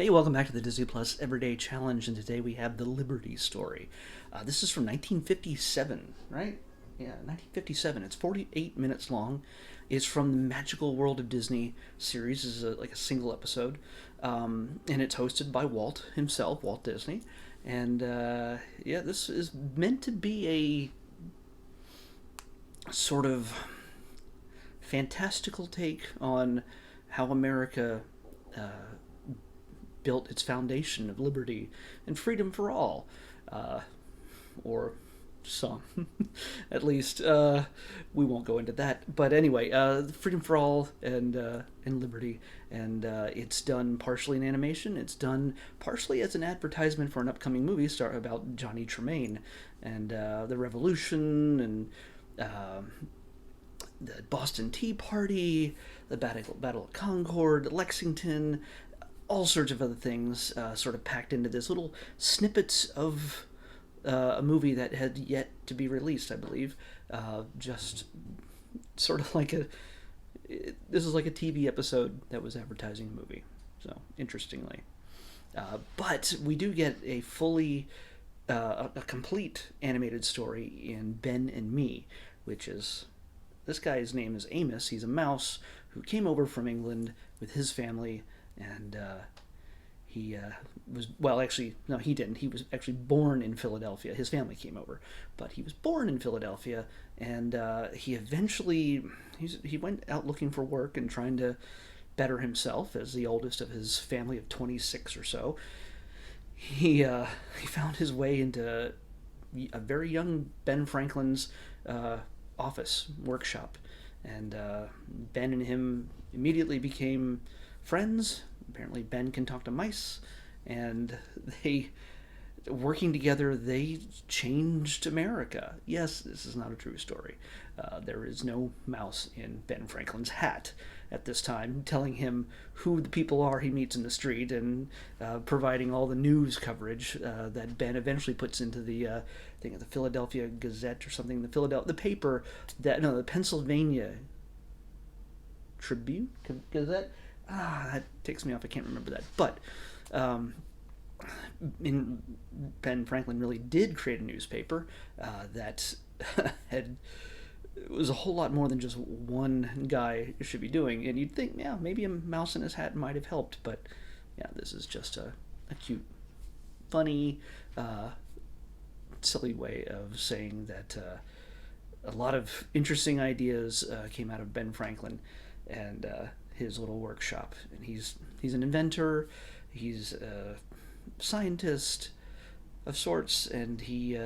Hey, welcome back to the Disney Plus Everyday Challenge, and today we have the Liberty Story. This is from 1957, right? Yeah, 1957. It's 48 minutes long. It's from the Magical World of Disney series. This is like a single episode, and it's hosted by Walt himself, Walt Disney. And yeah, this is meant to be a sort of fantastical take on how America built its foundation of liberty and freedom for all, uh, or some, at least. We won't go into that, but anyway, freedom for all and liberty, and it's done partially in animation. It's done partially as an advertisement for an upcoming movie star about Johnny Tremaine and the Revolution and. The Boston Tea Party, the Battle of Concord, Lexington, all sorts of other things sort of packed into this little snippets of a movie that had yet to be released, I believe. Just sort of like this is like a TV episode that was advertising a movie. So, interestingly. But we do get a a complete animated story in Ben and Me, which is this guy's name is Amos. He's a mouse who came over from England with his family, and he was, well, actually, no, he didn't. He was actually born in Philadelphia. His family came over, but he was born in Philadelphia, and he eventually he went out looking for work and trying to better himself as the oldest of his family of 26 or so. He found his way into a very young Ben Franklin's office workshop, and Ben and him immediately became friends. Apparently, Ben can talk to mice, and they, working together, they changed America. Yes, this is not a true story. There is no mouse in Ben Franklin's hat at this time telling him who the people are he meets in the street, and providing all the news coverage that Ben eventually puts into the thing, the Philadelphia Gazette or something, the paper that, no, the Pennsylvania Tribune Gazette. That takes me off. I can't remember that. But Ben Franklin really did create a newspaper that had was a whole lot more than just one guy should be doing. And you'd think, yeah, maybe a mouse in his hat might have helped. But yeah, this is just a cute, funny, silly way of saying that a lot of interesting ideas came out of Ben Franklin and his little workshop. And he's an inventor, he's a scientist of sorts, and he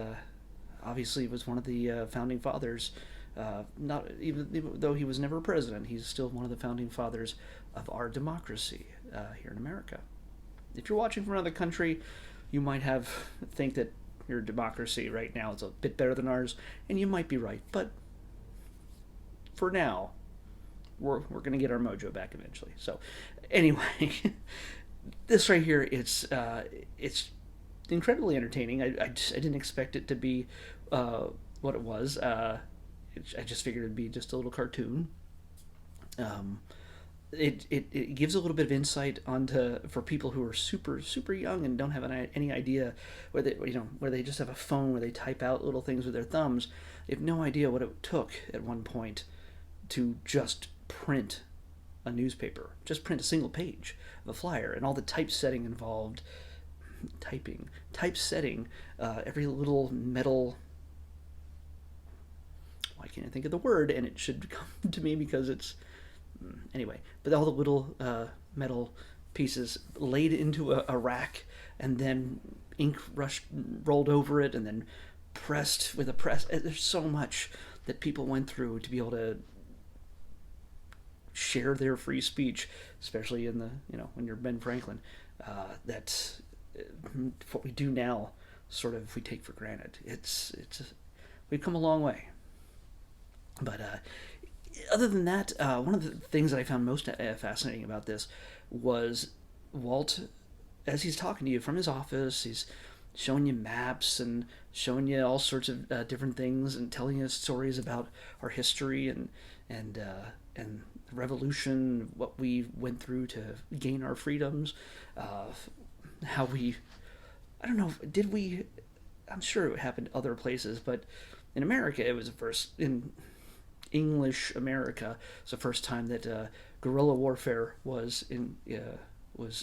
obviously was one of the founding fathers. Not even though he was never a president, he's still one of the founding fathers of our democracy here in America. If you're watching from another country, you might think that your democracy right now is a bit better than ours, and you might be right. But for now, we're going to get our mojo back eventually. So, anyway, this right here, it's incredibly entertaining. I didn't expect it to be what it was. I just figured it'd be just a little cartoon. It gives a little bit of insight onto for people who are super young and don't have any idea where they just have a phone where they type out little things with their thumbs. They have no idea what it took at one point to just print a newspaper, just print a single page of a flyer, and all the typesetting involved. Typesetting, every little metal. I can't think of the word, and it should come to me because it's anyway. But all the little metal pieces laid into a rack, and then ink rolled over it, and then pressed with a press. There's so much that people went through to be able to share their free speech, especially in the when you're Ben Franklin. That's what we do now. Sort of we take for granted. We've come a long way. But other than that, one of the things that I found most fascinating about this was Walt, as he's talking to you from his office, he's showing you maps and showing you all sorts of different things and telling you stories about our history and and the revolution, what we went through to gain our freedoms, uh, how we, I don't know, did we, I'm sure it happened other places, but in America, it was the first, in English America, it's the first time that guerrilla warfare was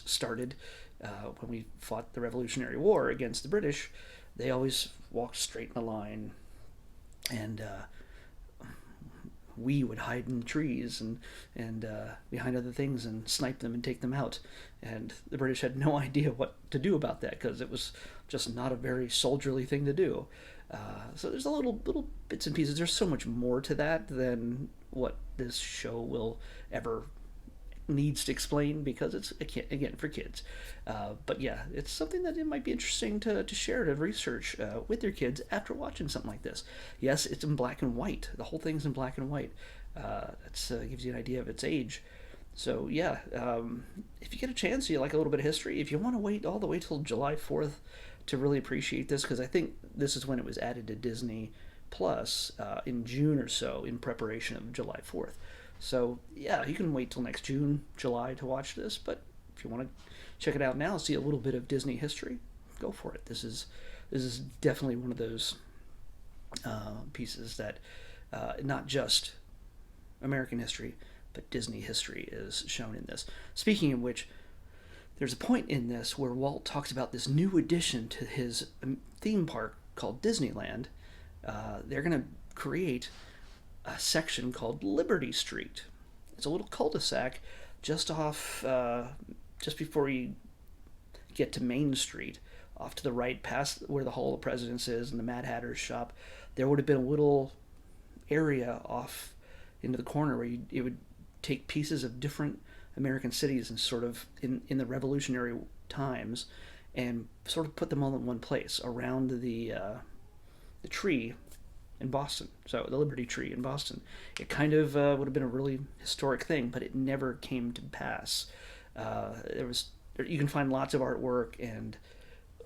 started. When we fought the Revolutionary War against the British, they always walked straight in a line, and we would hide in trees and behind other things and snipe them and take them out. And the British had no idea what to do about that because it was just not a very soldierly thing to do. So there's a little bits and pieces. There's so much more to that than what this show will ever needs to explain because it's again for kids. But yeah, it's something that it might be interesting to share, to research with your kids after watching something like this. Yes, it's in black and white. The whole thing's in black and white. That gives you an idea of its age. So yeah, if you get a chance, you like a little bit of history. If you want to wait all the way till July 4th to really appreciate this, because I think this is when it was added to Disney Plus in June or so in preparation of July 4th. So yeah, you can wait till next June, July to watch this. But if you want to check it out now, see a little bit of Disney history, go for it. This is definitely one of those pieces that not just American history, but Disney history is shown in this. Speaking of which, there's a point in this where Walt talks about this new addition to his theme park called Disneyland. They're going to create a section called Liberty Street. It's a little cul-de-sac just off, just before you get to Main Street, off to the right, past where the Hall of Presidents is and the Mad Hatter's shop. There would have been a little area off into the corner where it would take pieces of different American cities and sort of in the Revolutionary times and sort of put them all in one place around the tree in Boston. So the Liberty Tree in Boston. It kind of would have been a really historic thing, but it never came to pass. You can find lots of artwork and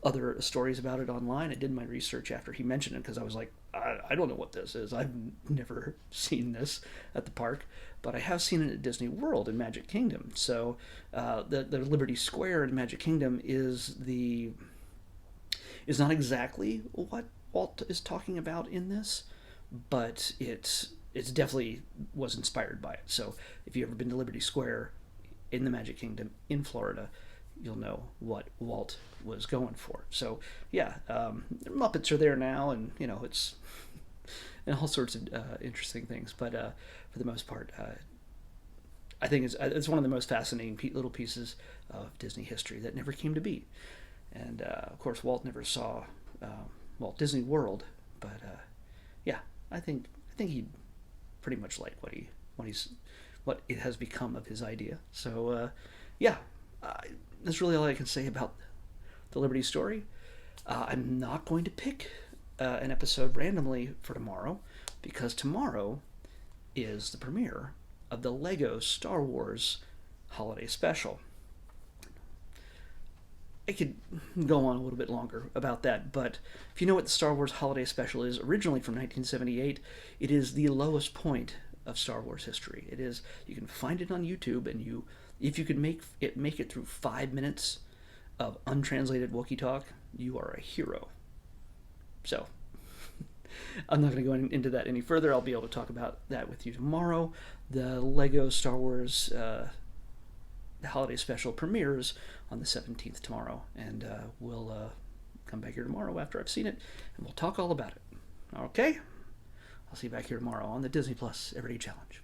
other stories about it online. I did my research after he mentioned it because I was like, I don't know what this is. I've never seen this at the park, but I have seen it at Disney World in Magic Kingdom. So the Liberty Square in Magic Kingdom is not exactly what Walt is talking about in this, but it's definitely was inspired by it. So if you've ever been to Liberty Square in the Magic Kingdom in Florida, you'll know what Walt was going for. So yeah, Muppets are there now, and it's and all sorts of interesting things. But for the most part, I think it's one of the most fascinating little pieces of Disney history that never came to be. And of course, Walt never saw Walt Disney World, but yeah, I think he'd pretty much like what it has become of his idea. So yeah, that's really all I can say about the Liberty story. I'm not going to pick an episode randomly for tomorrow because tomorrow is the premiere of the Lego Star Wars Holiday Special. I could go on a little bit longer about that, but if you know what the Star Wars Holiday Special is, originally from 1978, it is the lowest point of Star Wars history. It is, you can find it on YouTube, and if you could make it through 5 minutes of untranslated Wookiee talk, you are a hero. So, I'm not going to go into that any further. I'll be able to talk about that with you tomorrow. The Lego Star Wars the holiday special premieres on the 17th tomorrow, and we'll come back here tomorrow after I've seen it, and we'll talk all about it. Okay? I'll see you back here tomorrow on the Disney Plus Everyday Challenge.